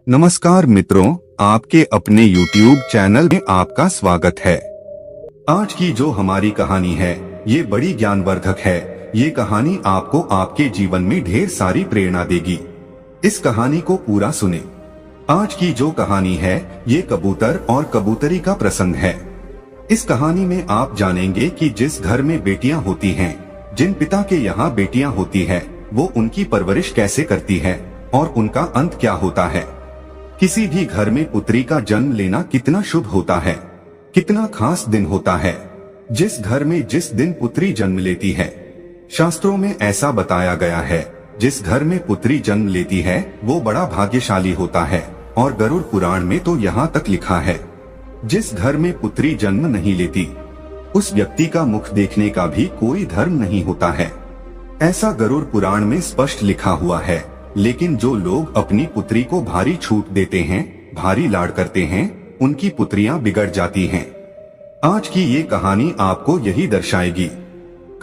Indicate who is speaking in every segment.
Speaker 1: नमस्कार मित्रों, आपके अपने YouTube चैनल में आपका स्वागत है। आज की जो हमारी कहानी है ये बड़ी ज्ञानवर्धक है। ये कहानी आपको आपके जीवन में ढेर सारी प्रेरणा देगी। इस कहानी को पूरा सुने। आज की जो कहानी है ये कबूतर और कबूतरी का प्रसंग है। इस कहानी में आप जानेंगे कि जिस घर में बेटियां होती हैं, जिन पिता के यहाँ बेटियां होती है, वो उनकी परवरिश कैसे करती है और उनका अंत क्या होता है। किसी भी घर में पुत्री का जन्म लेना कितना शुभ होता है, कितना खास दिन होता है। जिस घर में जिस दिन पुत्री जन्म लेती है, शास्त्रों में ऐसा बताया गया है, जिस घर में पुत्री जन्म लेती है वो बड़ा भाग्यशाली होता है। और गरुड़ पुराण में तो यहाँ तक लिखा है, जिस घर में पुत्री जन्म नहीं लेती उस व्यक्ति का मुख देखने का भी कोई धर्म नहीं होता है। ऐसा गरुड़ पुराण में स्पष्ट लिखा हुआ है। लेकिन जो लोग अपनी पुत्री को भारी छूट देते हैं, भारी लाड़ करते हैं, उनकी पुत्रियां बिगड़ जाती हैं। आज की ये कहानी आपको यही दर्शाएगी।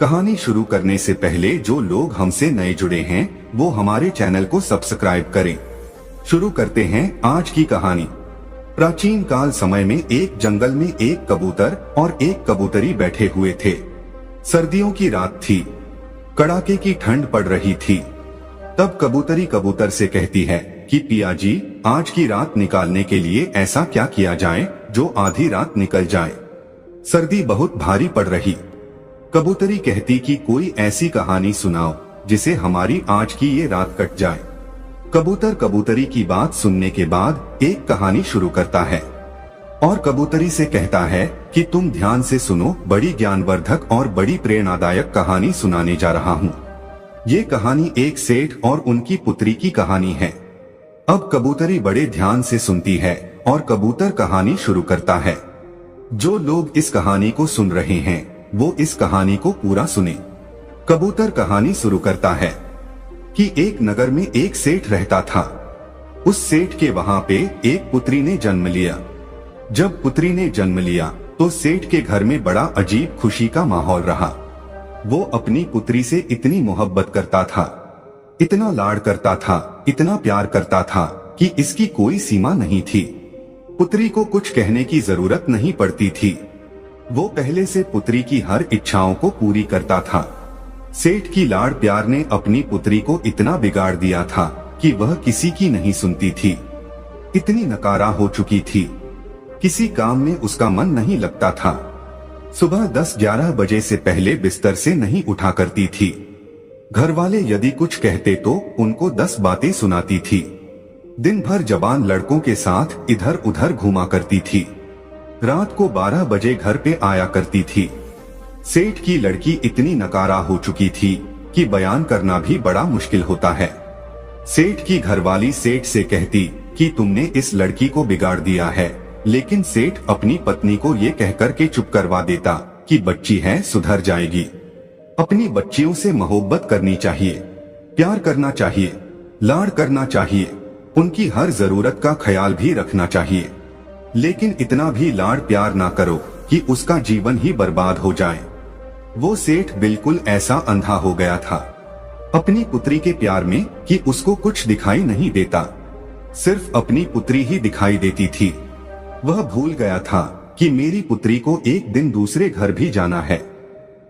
Speaker 1: कहानी शुरू करने से पहले जो लोग हमसे नए जुड़े हैं वो हमारे चैनल को सब्सक्राइब करें। शुरू करते हैं आज की कहानी। प्राचीन काल समय में एक जंगल में एक कबूतर और एक कबूतरी बैठे हुए थे। सर्दियों की रात थी, कड़ाके की ठंड पड़ रही थी। तब कबूतरी कबूतर से कहती है कि पिया जी, आज की रात निकालने के लिए ऐसा क्या किया जाए जो आधी रात निकल जाए। सर्दी बहुत भारी पड़ रही। कबूतरी कहती कि कोई ऐसी कहानी सुनाओ जिसे हमारी आज की ये रात कट जाए। कबूतर कबूतरी की बात सुनने के बाद एक कहानी शुरू करता है और कबूतरी से कहता है कि तुम ध्यान से सुनो, बड़ी ज्ञानवर्धक और बड़ी प्रेरणादायक कहानी सुनाने जा रहा हूँ। ये कहानी एक सेठ और उनकी पुत्री की कहानी है। अब कबूतरी बड़े ध्यान से सुनती है और कबूतर कहानी शुरू करता है। जो लोग इस कहानी को सुन रहे हैं वो इस कहानी को पूरा सुने। कबूतर कहानी शुरू करता है कि एक नगर में एक सेठ रहता था। उस सेठ के वहां पे एक पुत्री ने जन्म लिया। जब पुत्री ने जन्म लिया तो सेठ के घर में बड़ा अजीब खुशी का माहौल रहा। वो अपनी पुत्री से इतनी मोहब्बत करता था, इतना लाड़ करता था, इतना प्यार करता था कि इसकी कोई सीमा नहीं थी। पुत्री को कुछ कहने की जरूरत नहीं पड़ती थी। वो पहले से पुत्री की हर इच्छाओं को पूरी करता था। सेठ की लाड़ प्यार ने अपनी पुत्री को इतना बिगाड़ दिया था कि वह किसी की नहीं सुनती थी। इतनी नकारा हो चुकी थी, किसी काम में उसका मन नहीं लगता था। सुबह 10-11 बजे से पहले बिस्तर से नहीं उठा करती थी। घर वाले यदि कुछ कहते तो उनको 10 बातें सुनाती थी। दिन भर जवान लड़कों के साथ इधर उधर घूमा करती थी। रात को 12 बजे घर पे आया करती थी। सेठ की लड़की इतनी नकारा हो चुकी थी कि बयान करना भी बड़ा मुश्किल होता है। सेठ की घरवाली सेठ से कहती कि तुमने इस लड़की को बिगाड़ दिया है, लेकिन सेठ अपनी पत्नी को ये कहकर के चुप करवा देता कि बच्ची है, सुधर जाएगी। अपनी बच्चियों से मोहब्बत करनी चाहिए, प्यार करना चाहिए, लाड़ करना चाहिए, उनकी हर जरूरत का ख्याल भी रखना चाहिए। लेकिन इतना भी लाड़ प्यार ना करो कि उसका जीवन ही बर्बाद हो जाए। वो सेठ बिल्कुल ऐसा अंधा हो गया था अपनी पुत्री के प्यार में कि उसको कुछ दिखाई नहीं देता, सिर्फ अपनी पुत्री ही दिखाई देती थी। वह भूल गया था कि मेरी पुत्री को एक दिन दूसरे घर भी जाना है।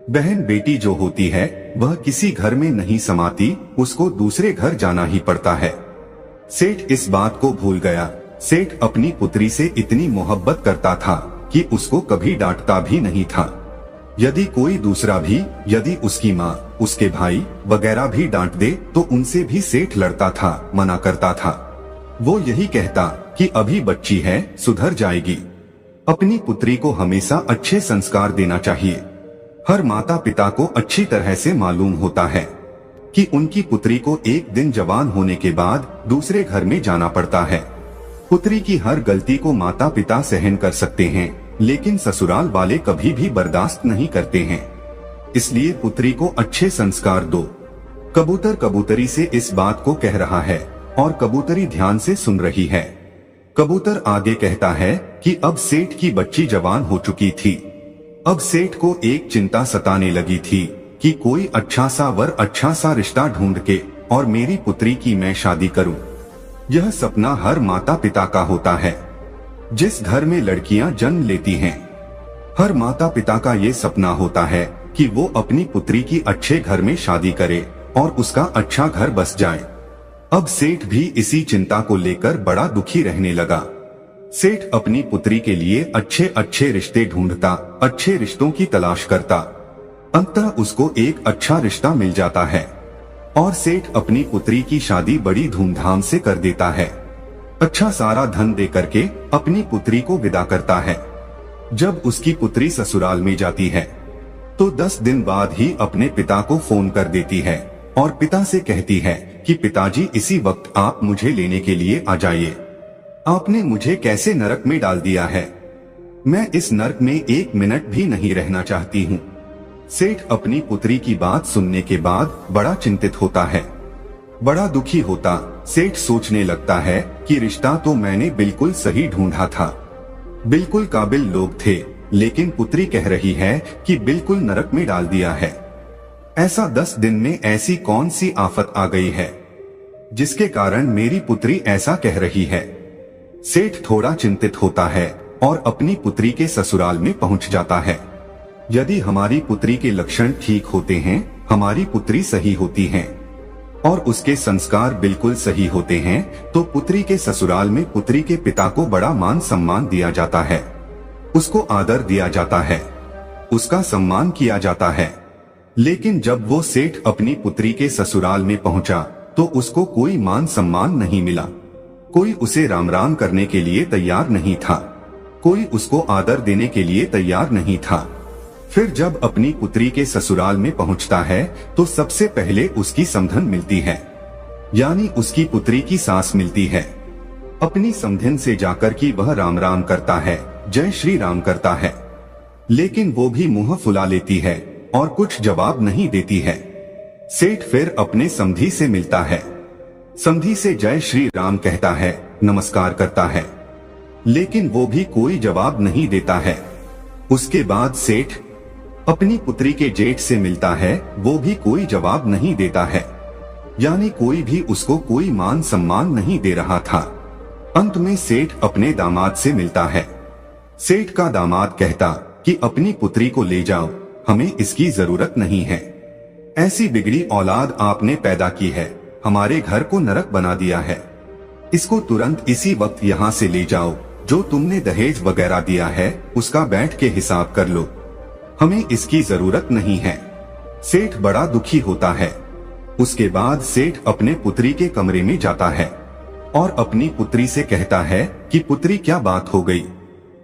Speaker 1: बहन बेटी जो होती है वह किसी घर में नहीं समाती, उसको दूसरे घर जाना ही पड़ता है। सेठ इस बात को भूल गया। सेठ अपनी पुत्री से इतनी मोहब्बत करता था कि उसको कभी डांटता भी नहीं था। यदि कोई दूसरा भी, यदि उसकी माँ, उसके भाई वगैरह भी डांट दे तो उनसे भी सेठ लड़ता था, मना करता था। वो यही कहता कि अभी बच्ची है, सुधर जाएगी। अपनी पुत्री को हमेशा अच्छे संस्कार देना चाहिए। हर माता पिता को अच्छी तरह से मालूम होता है कि उनकी पुत्री को एक दिन जवान होने के बाद दूसरे घर में जाना पड़ता है। पुत्री की हर गलती को माता पिता सहन कर सकते हैं, लेकिन ससुराल वाले कभी भी बर्दाश्त नहीं करते हैं। इसलिए पुत्री को अच्छे संस्कार दो। कबूतर कबूतरी से इस बात को कह रहा है और कबूतरी ध्यान से सुन रही है। कबूतर आगे कहता है कि अब सेठ की बच्ची जवान हो चुकी थी। अब सेठ को एक चिंता सताने लगी थी कि कोई अच्छा सा वर, अच्छा सा रिश्ता ढूंढ के और मेरी पुत्री की मैं शादी करूं। यह सपना हर माता पिता का होता है जिस घर में लड़कियां जन्म लेती हैं। हर माता पिता का ये सपना होता है कि वो अपनी पुत्री की अच्छे घर में शादी करे और उसका अच्छा घर बस जाए। अब सेठ भी इसी चिंता को लेकर बड़ा दुखी रहने लगा। सेठ अपनी पुत्री के लिए अच्छे अच्छे रिश्ते ढूंढता, अच्छे रिश्तों की तलाश करता। अंततः उसको एक अच्छा रिश्ता मिल जाता है और सेठ अपनी पुत्री की शादी बड़ी धूमधाम से कर देता है। अच्छा सारा धन दे करके अपनी पुत्री को विदा करता है। जब उसकी पुत्री ससुराल में जाती है तो 10 दिन बाद ही अपने पिता को फोन कर देती है और पिता से कहती है कि पिताजी इसी वक्त आप मुझे लेने के लिए आ जाइए। आपने मुझे कैसे नरक में डाल दिया है, मैं इस नरक में 1 मिनट भी नहीं रहना चाहती हूँ। सेठ अपनी पुत्री की बात सुनने के बाद बड़ा चिंतित होता है, बड़ा दुखी होता। सेठ सोचने लगता है कि रिश्ता तो मैंने बिल्कुल सही ढूंढा था, बिल्कुल काबिल लोग थे, लेकिन पुत्री कह रही है कि बिल्कुल नरक में डाल दिया है। ऐसा 10 दिन में ऐसी कौन सी आफत आ गई है जिसके कारण मेरी पुत्री ऐसा कह रही है। सेठ थोड़ा चिंतित होता है और अपनी पुत्री के ससुराल में पहुंच जाता है। यदि हमारी पुत्री के लक्षण ठीक होते हैं, हमारी पुत्री सही होती है और उसके संस्कार बिल्कुल सही होते हैं, तो पुत्री के ससुराल में पुत्री के पिता को बड़ा मान सम्मान दिया जाता है, उसको आदर दिया जाता है, उसका सम्मान किया जाता है। लेकिन जब वो सेठ अपनी पुत्री के ससुराल में पहुंचा तो उसको कोई मान सम्मान नहीं मिला। कोई उसे राम राम करने के लिए तैयार नहीं था, कोई उसको आदर देने के लिए तैयार नहीं था। फिर जब अपनी पुत्री के ससुराल में पहुंचता है तो सबसे पहले उसकी समधन मिलती है, यानी उसकी पुत्री की सास मिलती है। अपनी समधन से जाकर कि वह राम राम करता है, जय श्री राम करता है, लेकिन वो भी मुंह फुला लेती है और कुछ जवाब नहीं देती है। सेठ फिर अपने समधी से मिलता है, समधी से जय श्री राम कहता है, नमस्कार करता है, लेकिन वो भी कोई जवाब नहीं देता है। उसके बाद सेठ अपनी पुत्री के जेठ से मिलता है, वो भी कोई जवाब नहीं देता है, यानी कोई भी उसको कोई मान सम्मान नहीं दे रहा था। अंत में सेठ अपने दामाद से मिलता है। सेठ का दामाद कहता कि अपनी पुत्री को ले जाओ, हमें इसकी जरूरत नहीं है। ऐसी बिगड़ी औलाद आपने पैदा की है, हमारे घर को नरक बना दिया है। इसको तुरंत इसी वक्त यहाँ से ले जाओ, जो तुमने दहेज वगैरह दिया है उसका बैठ के हिसाब कर लो, हमें इसकी जरूरत नहीं है। सेठ बड़ा दुखी होता है। उसके बाद सेठ अपने पुत्री के कमरे में जाता है और अपनी पुत्री से कहता है कि पुत्री क्या बात हो गई।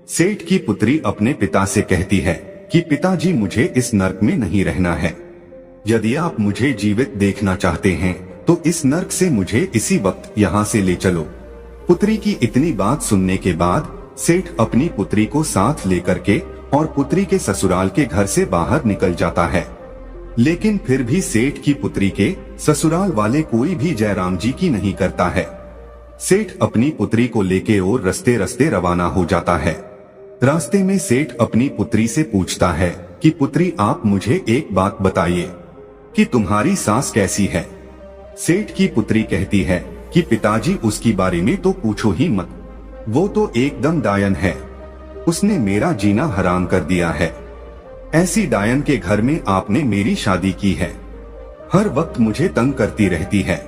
Speaker 1: सेठ की पुत्री अपने पिता से कहती है कि पिताजी मुझे इस नरक में नहीं रहना है, यदि आप मुझे जीवित देखना चाहते हैं तो इस नरक से मुझे इसी वक्त यहाँ से ले चलो। पुत्री की इतनी बात सुनने के बाद सेठ अपनी पुत्री को साथ लेकर के और पुत्री के ससुराल के घर से बाहर निकल जाता है। लेकिन फिर भी सेठ की पुत्री के ससुराल वाले कोई भी जयराम जी की नहीं करता है। सेठ अपनी पुत्री को लेके और रास्ते रास्ते रवाना हो जाता है। रास्ते में सेठ अपनी पुत्री से पूछता है कि पुत्री आप मुझे एक बात बताइए कि तुम्हारी सास कैसी है। सेठ की पुत्री कहती है कि पिताजी उसकी बारे में तो पूछो ही मत, वो तो एकदम डायन है, उसने मेरा जीना हराम कर दिया है। ऐसी डायन के घर में आपने मेरी शादी की है, हर वक्त मुझे तंग करती रहती है,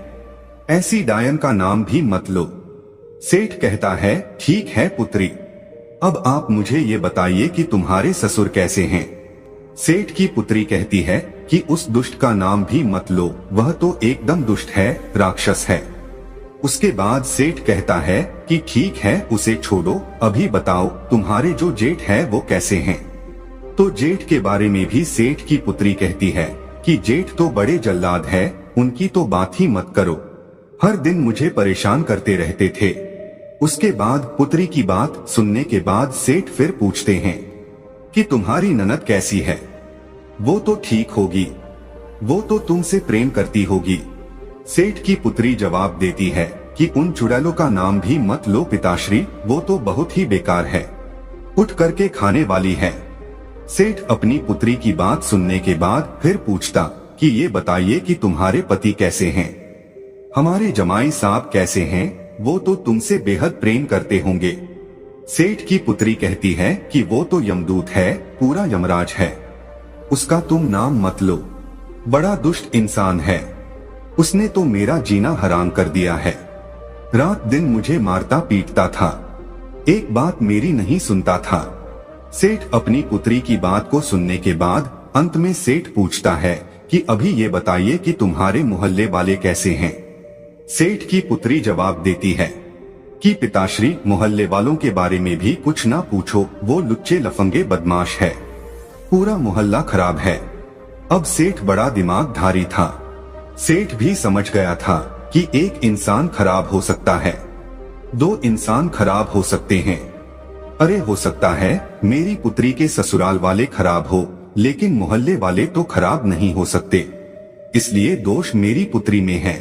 Speaker 1: ऐसी डायन का नाम भी मत लो। सेठ कहता है ठीक है पुत्री, अब आप मुझे ये बताइए कि तुम्हारे ससुर कैसे हैं। सेठ की पुत्री कहती है कि उस दुष्ट का नाम भी मत लो, वह तो एकदम दुष्ट है, राक्षस है। उसके बाद सेठ कहता है कि ठीक है उसे छोड़ो, अभी बताओ तुम्हारे जो जेठ है वो कैसे हैं। तो जेठ के बारे में भी सेठ की पुत्री कहती है कि जेठ तो बड़े जल्लाद है, उनकी तो बात ही मत करो, हर दिन मुझे परेशान करते रहते थे। उसके बाद पुत्री की बात सुनने के बाद सेठ फिर पूछते हैं कि तुम्हारी ननद कैसी है। वो तो ठीक होगी, वो तो तुमसे प्रेम करती होगी। सेठ की पुत्री जवाब देती है कि उन चुड़ैलों का नाम भी मत लो पिताश्री, वो तो बहुत ही बेकार है, उठ करके खाने वाली है। सेठ अपनी पुत्री की बात सुनने के बाद फिर पूछता कि ये बताइए कि तुम्हारे पति कैसे हैं, हमारे जमाई साहब कैसे हैं, वो तो तुमसे बेहद प्रेम करते होंगे। सेठ की पुत्री कहती है कि वो तो यमदूत है, पूरा यमराज है, उसका तुम नाम मत लो, बड़ा दुष्ट इंसान है, उसने तो मेरा जीना हराम कर दिया है, रात दिन मुझे मारता पीटता था, एक बात मेरी नहीं सुनता था। सेठ अपनी पुत्री की बात को सुनने के बाद अंत में सेठ पूछता है कि अभी ये बताइए कि तुम्हारे मोहल्ले वाले कैसे हैं। सेठ की पुत्री जवाब देती है कि पिताश्री, मोहल्ले वालों के बारे में भी कुछ ना पूछो, वो लुच्चे लफंगे बदमाश है, पूरा मोहल्ला खराब है। अब सेठ बड़ा दिमागधारी था, सेठ भी समझ गया था कि एक इंसान खराब हो सकता है, दो इंसान खराब हो सकते हैं, अरे हो सकता है मेरी पुत्री के ससुराल वाले खराब हो, लेकिन मोहल्ले वाले तो खराब नहीं हो सकते, इसलिए दोष मेरी पुत्री में है,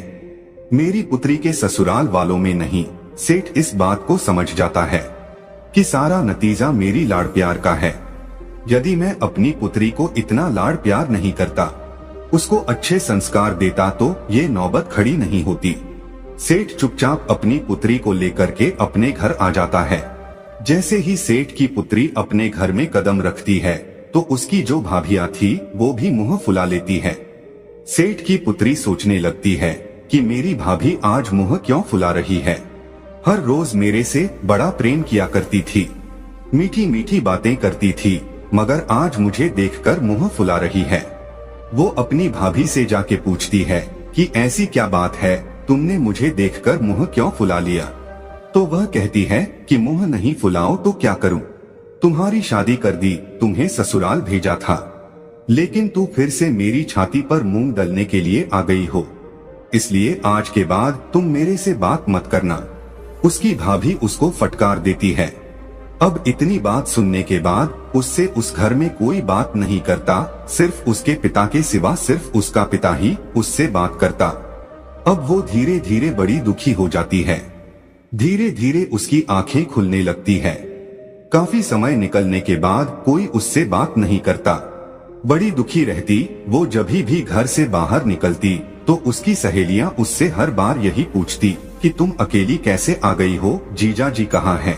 Speaker 1: मेरी पुत्री के ससुराल वालों में नहीं। सेठ इस बात को समझ जाता है कि सारा नतीजा मेरी लाड़ प्यार का है। यदि मैं अपनी पुत्री को इतना लाड़ प्यार नहीं करता, उसको अच्छे संस्कार देता, तो ये नौबत खड़ी नहीं होती। सेठ चुपचाप अपनी पुत्री को लेकर के अपने घर आ जाता है। जैसे ही सेठ की पुत्री अपने घर में कदम रखती है तो उसकी जो भाभियां थी वो भी मुंह फुला लेती है। सेठ की पुत्री सोचने लगती है कि मेरी भाभी आज मुंह क्यों फुला रही है, हर रोज मेरे से बड़ा प्रेम किया करती थी, मीठी मीठी बातें करती थी, मगर आज मुझे देखकर मुंह फुला रही है। वो अपनी भाभी से जाके पूछती है कि ऐसी क्या बात है, तुमने मुझे देखकर मुंह क्यों फुला लिया? तो वह कहती है कि मुंह नहीं फुलाओ तो क्या करूं, तुम्हारी शादी कर दी, तुम्हें ससुराल भेजा था, लेकिन तू फिर से मेरी छाती पर मूंग दलने के लिए आ गई हो, इसलिए आज के बाद तुम मेरे से बात मत करना। उसकी भाभी उसको फटकार देती है। अब इतनी बात सुनने के बाद उससे उस घर में कोई बात नहीं करता, सिर्फ उसके पिता के सिवा सिर्फ उसका पिता ही उससे बात करता। अब वो धीरे धीरे बड़ी दुखी हो जाती है, धीरे धीरे उसकी आंखें खुलने लगती है। काफी समय निकलने के बाद कोई उससे बात नहीं करता, बड़ी दुखी रहती। वो जब भी घर से बाहर निकलती तो उसकी सहेलियां उससे हर बार यही पूछती कि तुम अकेली कैसे आ गई हो, जीजा जी कहाँ हैं?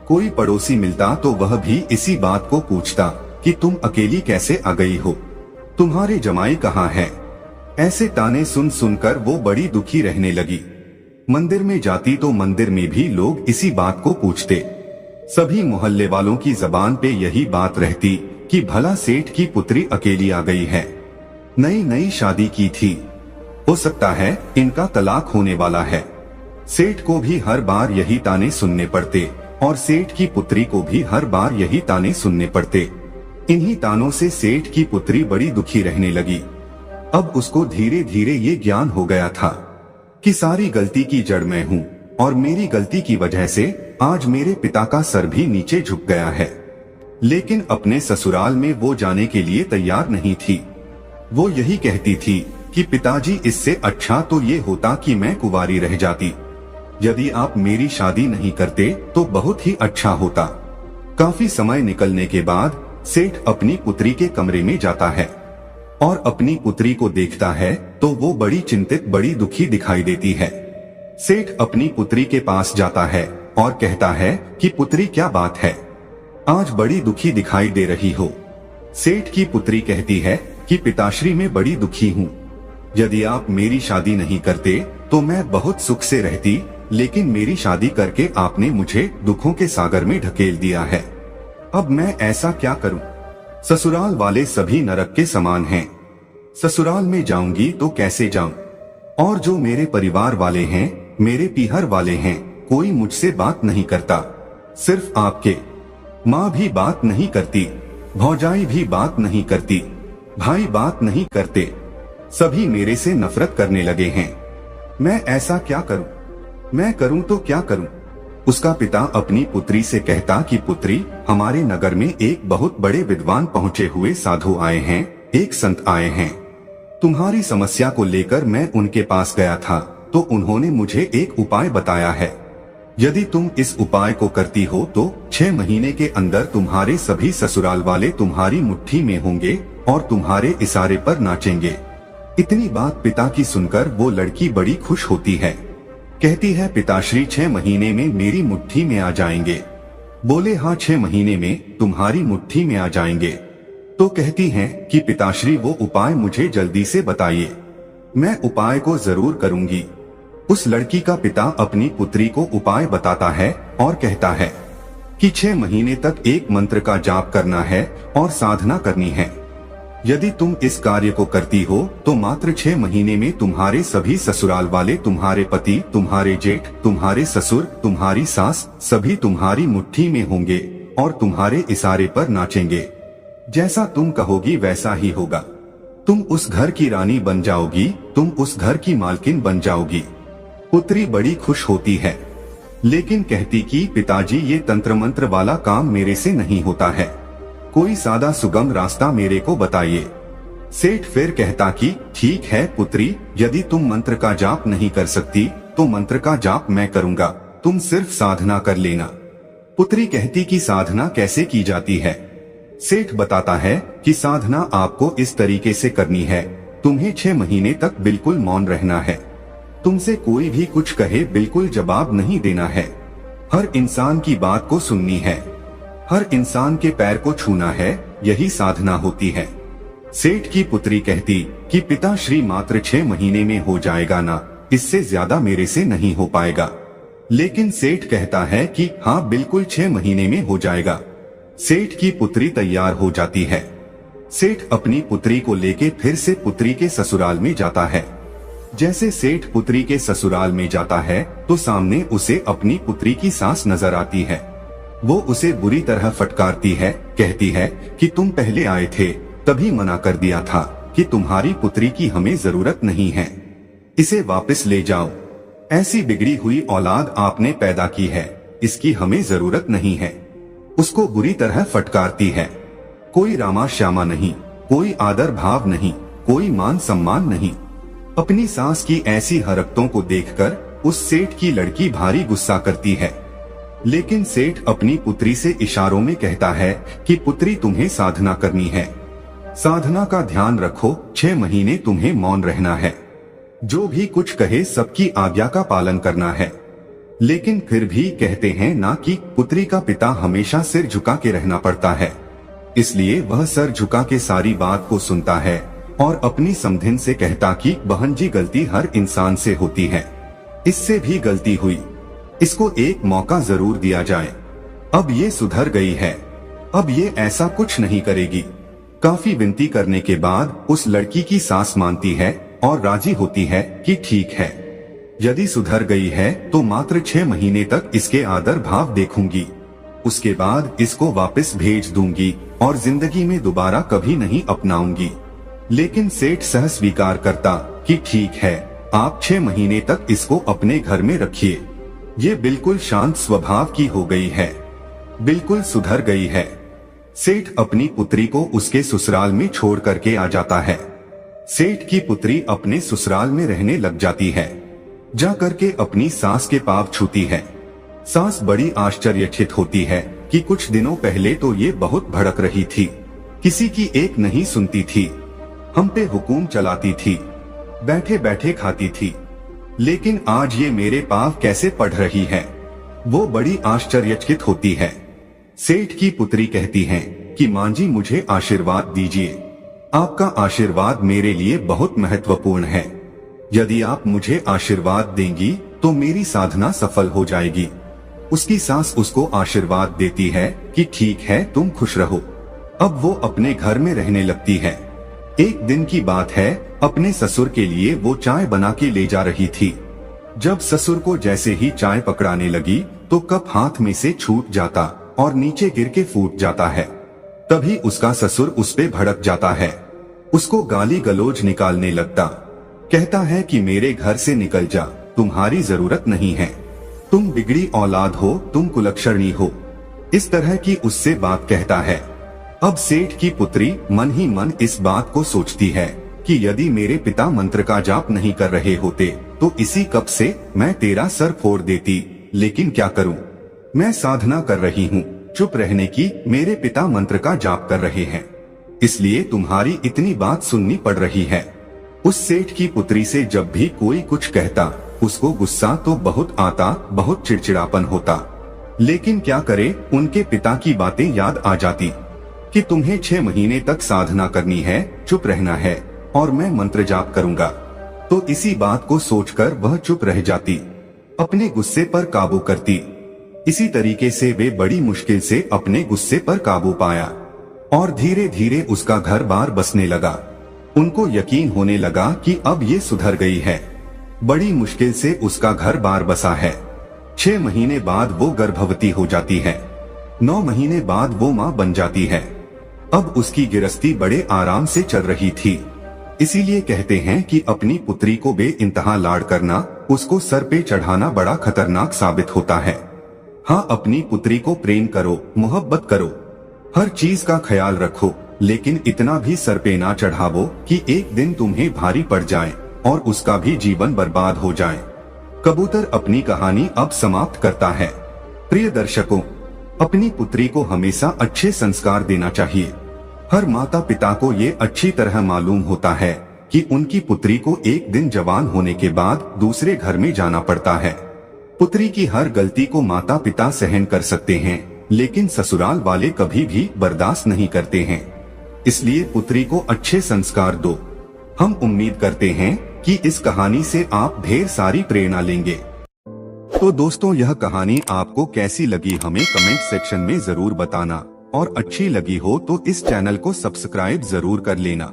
Speaker 1: कोई पड़ोसी मिलता तो वह भी इसी बात को पूछता कि तुम अकेली कैसे आ गई हो, तुम्हारे जमाई कहाँ हैं? ऐसे ताने सुन सुनकर वो बड़ी दुखी रहने लगी। मंदिर में जाती तो मंदिर में भी लोग इसी बात को पूछते। सभी मोहल्ले वालों की जबान पे यही बात रहती कि भला सेठ की पुत्री अकेली आ गई है, नई नई शादी की थी, हो सकता है इनका तलाक होने वाला है। सेठ को भी हर बार यही ताने सुनने पड़ते और सेठ की पुत्री को भी हर बार यही ताने सुनने पड़ते। इन्हीं तानों से सेठ की पुत्री बड़ी दुखी रहने लगी। अब उसको धीरे धीरे ये ज्ञान हो गया था कि सारी गलती की जड़ मैं हूँ और मेरी गलती की वजह से आज मेरे पिता का सर भी नीचे झुक गया है। लेकिन अपने ससुराल में वो जाने के लिए तैयार नहीं थी। वो यही कहती थी कि पिताजी, इससे अच्छा तो ये होता कि मैं कुंवारी रह जाती, यदि आप मेरी शादी नहीं करते तो बहुत ही अच्छा होता। काफी समय निकलने के बाद सेठ अपनी पुत्री के कमरे में जाता है और अपनी पुत्री को देखता है तो वो बड़ी चिंतित, बड़ी दुखी दिखाई देती है। सेठ अपनी पुत्री के पास जाता है और कहता है कि पुत्री, क्या बात है, आज बड़ी दुखी दिखाई दे रही हो। सेठ की पुत्री कहती है कि पिताश्री, मैं बड़ी दुखी हूँ, यदि आप मेरी शादी नहीं करते तो मैं बहुत सुख से रहती, लेकिन मेरी शादी करके आपने मुझे दुखों के सागर में ढकेल दिया है। अब मैं ऐसा क्या करूं? ससुराल वाले सभी नरक के समान हैं। ससुराल में जाऊंगी तो कैसे जाऊं? और जो मेरे परिवार वाले हैं, मेरे पीहर वाले हैं, कोई मुझसे बात नहीं करता। सिर्फ आपके माँ भी बात नहीं करती, भौजाई भी बात नहीं करती, भाई बात नहीं करते, सभी मेरे से नफरत करने लगे हैं। मैं ऐसा क्या करूं? मैं करूं तो क्या करूं? उसका पिता अपनी पुत्री से कहता कि पुत्री, हमारे नगर में एक बहुत बड़े विद्वान पहुंचे हुए साधु आए हैं, एक संत आए हैं। तुम्हारी समस्या को लेकर मैं उनके पास गया था तो उन्होंने मुझे एक उपाय बताया है। यदि तुम इस उपाय को करती हो तो 6 महीने के अंदर तुम्हारे सभी ससुराल वाले तुम्हारी मुट्ठी में होंगे और तुम्हारे इशारे पर नाचेंगे। इतनी बात पिता की सुनकर वो लड़की बड़ी खुश होती है। कहती है पिताश्री 6 महीने में मेरी मुट्ठी में आ जाएंगे। बोले हाँ 6 महीने में तुम्हारी मुट्ठी में आ जाएंगे। तो कहती हैं कि पिताश्री वो उपाय मुझे जल्दी से बताइए, मैं उपाय को जरूर करूंगी। उस लड़की का पिता अपनी पुत्री को उपाय बताता है और कहता है कि 6 महीने तक एक मंत्र का जाप करना है और साधना करनी है। यदि तुम इस कार्य को करती हो तो मात्र 6 महीने में तुम्हारे सभी ससुराल वाले, तुम्हारे पति, तुम्हारे जेठ, तुम्हारे ससुर, तुम्हारी सास, सभी तुम्हारी मुट्ठी में होंगे और तुम्हारे इशारे पर नाचेंगे। जैसा तुम कहोगी वैसा ही होगा। तुम उस घर की रानी बन जाओगी, तुम उस घर की मालकिन बन जाओगी। पुत्री बड़ी खुश होती है, लेकिन कहती कि पिताजी ये तंत्र मंत्र वाला काम मेरे से नहीं होता है, कोई सादा सुगम रास्ता मेरे को बताइए। सेठ फिर कहता कि ठीक है पुत्री, यदि तुम मंत्र का जाप नहीं कर सकती तो मंत्र का जाप मैं करूंगा, तुम सिर्फ साधना कर लेना। पुत्री कहती कि साधना कैसे की जाती है। सेठ बताता है कि साधना आपको इस तरीके से करनी है, तुम्हें 6 महीने तक बिल्कुल मौन रहना है, तुमसे कोई भी कुछ कहे बिल्कुल जवाब नहीं देना है, हर इंसान की बात को सुननी है, हर इंसान के पैर को छूना है, यही साधना होती है। सेठ की पुत्री कहती कि पिताश्री मात्र 6 महीने में हो जाएगा ना, इससे ज्यादा मेरे से नहीं हो पाएगा। लेकिन सेठ कहता है कि हाँ बिल्कुल 6 महीने में हो जाएगा। सेठ की पुत्री तैयार हो जाती है। सेठ अपनी पुत्री को लेके फिर से पुत्री के ससुराल में जाता है। जैसे सेठ पुत्री के ससुराल में जाता है तो सामने उसे अपनी पुत्री की सास नजर आती है। वो उसे बुरी तरह फटकारती है, कहती है कि तुम पहले आए थे तभी मना कर दिया था कि तुम्हारी पुत्री की हमें जरूरत नहीं है, इसे वापस ले जाओ। ऐसी बिगड़ी हुई औलाद आपने पैदा की है, इसकी हमें जरूरत नहीं है। उसको बुरी तरह फटकारती है। कोई रामा श्यामा नहीं, कोई आदर भाव नहीं, कोई मान सम्मान नहीं। अपनी सास की ऐसी हरकतों को देखकर उस सेठ की लड़की भारी गुस्सा करती है। लेकिन सेठ अपनी पुत्री से इशारों में कहता है कि पुत्री तुम्हें साधना करनी है, साधना का ध्यान रखो, 6 महीने तुम्हें मौन रहना है, जो भी कुछ कहे सबकी आज्ञा का पालन करना है। लेकिन फिर भी कहते हैं ना कि पुत्री का पिता हमेशा सिर झुका के रहना पड़ता है, इसलिए वह सर झुका के सारी बात को सुनता है और अपनी समधिन से कहता कि बहन जी गलती हर इंसान से होती है, इससे भी गलती हुई, इसको एक मौका जरूर दिया जाए। अब ये सुधर गई है, अब ये ऐसा कुछ नहीं करेगी। काफी विनती करने के बाद उस लड़की की सास मानती है और राजी होती है कि ठीक है, यदि सुधर गई है तो मात्र 6 महीने तक इसके आदर भाव देखूंगी, उसके बाद इसको वापस भेज दूंगी और जिंदगी में दोबारा कभी नहीं अपनाऊंगी। लेकिन सेठ सह स्वीकार करता कि ठीक है, आप 6 महीने तक इसको अपने घर में रखिए, ये बिल्कुल शांत स्वभाव की हो गई है, बिल्कुल सुधर गई है। सेठ अपनी पुत्री को उसके ससुराल में छोड़ करके आ जाता है। सेठ की पुत्री अपने ससुराल में रहने लग जाती है। जा करके अपनी सास के पाँव छूती है। सास बड़ी आश्चर्यचकित होती है कि कुछ दिनों पहले तो ये बहुत भड़क रही थी, किसी की एक नहीं सुनती थी, हम पे हुकुम चलाती थी, बैठे बैठे खाती थी, लेकिन आज ये मेरे पाँव कैसे पड़ रही है। वो बड़ी आश्चर्यचकित होती है। सेठ की पुत्री कहती है कि मां जी मुझे आशीर्वाद दीजिए, आपका आशीर्वाद मेरे लिए बहुत महत्वपूर्ण है, यदि आप मुझे आशीर्वाद देंगी तो मेरी साधना सफल हो जाएगी। उसकी सास उसको आशीर्वाद देती है कि ठीक है तुम खुश रहो। अब वो अपने घर में रहने लगती है। एक दिन की बात है, अपने ससुर के लिए वो चाय बना के ले जा रही थी। जब ससुर को जैसे ही चाय पकड़ाने लगी तो कप हाथ में से छूट जाता और नीचे गिर के फूट जाता है। तभी उसका ससुर उस पे भड़क जाता है, उसको गाली गलौज निकालने लगता, कहता है कि मेरे घर से निकल जा, तुम्हारी जरूरत नहीं है, तुम बिगड़ी औलाद हो, तुम कुलक्षणी हो, इस तरह की उससे बात कहता है। अब सेठ की पुत्री मन ही मन इस बात को सोचती है कि यदि मेरे पिता मंत्र का जाप नहीं कर रहे होते तो इसी कप से मैं तेरा सर फोड़ देती, लेकिन क्या करूं, मैं साधना कर रही हूं, चुप रहने की, मेरे पिता मंत्र का जाप कर रहे हैं, इसलिए तुम्हारी इतनी बात सुननी पड़ रही है। उस सेठ की पुत्री से जब भी कोई कुछ कहता उसको गुस्सा तो बहुत आता, बहुत चिड़चिड़ापन होता, लेकिन क्या करे, उनके पिता की बातें याद आ जाती कि तुम्हें 6 महीने तक साधना करनी है, चुप रहना है और मैं मंत्र जाप करूंगा। तो इसी बात को सोचकर वह चुप रह जाती, अपने गुस्से पर काबू करती। इसी तरीके से वे बड़ी मुश्किल से अपने गुस्से पर काबू पाया और धीरे धीरे उसका घर बार बसने लगा। उनको यकीन होने लगा कि अब ये सुधर गई है। बड़ी मुश्किल से उसका घर बार बसा है। 6 महीने बाद वो गर्भवती हो जाती है। 9 महीने बाद वो माँ बन जाती है। अब उसकी गृहस्थी बड़े आराम से चल रही थी। इसीलिए कहते हैं कि अपनी पुत्री को बेइंतहा लाड करना, उसको सर पे चढ़ाना बड़ा खतरनाक साबित होता है। हाँ, अपनी पुत्री को प्रेम करो, मोहब्बत करो, हर चीज का ख्याल रखो, लेकिन इतना भी सर पे ना चढ़ावो कि एक दिन तुम्हें भारी पड़ जाए और उसका भी जीवन बर्बाद हो जाए। कबूतर अपनी कहानी अब समाप्त करता है। प्रिय दर्शकों, अपनी पुत्री को हमेशा अच्छे संस्कार देना चाहिए। हर माता पिता को ये अच्छी तरह मालूम होता है कि उनकी पुत्री को एक दिन जवान होने के बाद दूसरे घर में जाना पड़ता है। पुत्री की हर गलती को माता पिता सहन कर सकते हैं, लेकिन ससुराल वाले कभी भी बर्दाश्त नहीं करते हैं। इसलिए पुत्री को अच्छे संस्कार दो। हम उम्मीद करते हैं कि इस कहानी से आप ढेर सारी प्रेरणा लेंगे। तो दोस्तों, यह कहानी आपको कैसी लगी हमें कमेंट सेक्शन में जरूर बताना, और अच्छी लगी हो तो इस चैनल को सब्सक्राइब जरूर कर लेना।